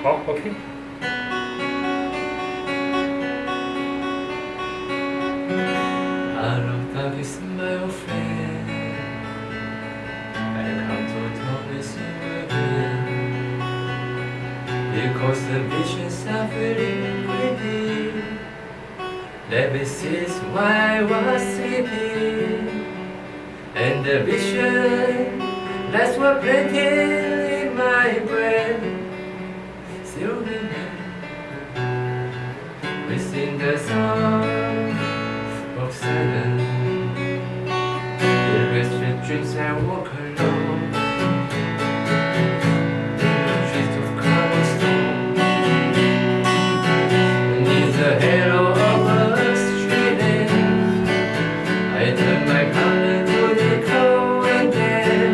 好 ，OK。Hello, darkness, my old friend. I come to talk with you again. Because the visions are very pretty. This is why I was sleeping. And the vision that's what plenty in my brain. Still remain within the sound of silence. In the street dreams I walk alone. In the streets of cobblestone. Beneath the halo of a street lamp, I turn my color to the cold and dead.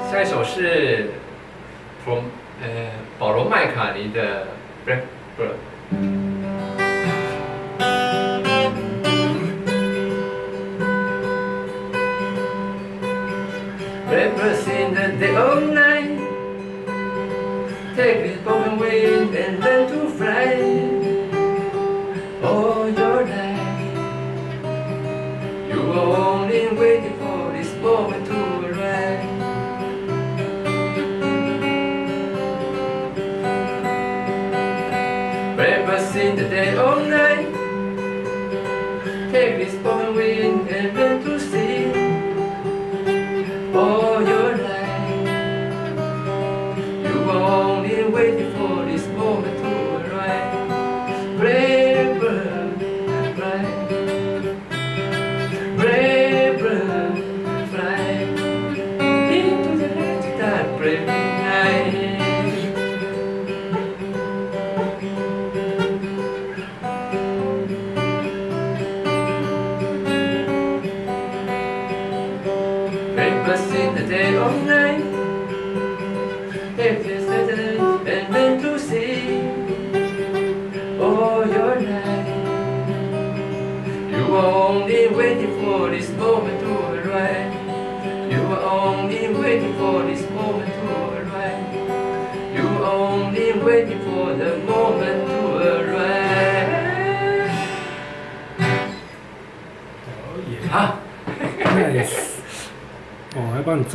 下一首是保罗麦卡尼的《Blackbird》。Blackbirds in the day or night, take this broken wing and learn to fly. All your life, you were only waiting for this moment to arrive. Blackbirds in the day or night, take this broken wing and learn to sing. All your life, you were only waiting for this moment to arrive. Blackbird, fly. Blackbird, fly into the night that brave night. Blackbirds in the day or night, take this letter and learn to sing. All your life, you were only waiting for this moment to arrive. You were only waiting for this moment to arrive. You were only waiting for the moment to arrive. 好。Nice。哦，还帮你奏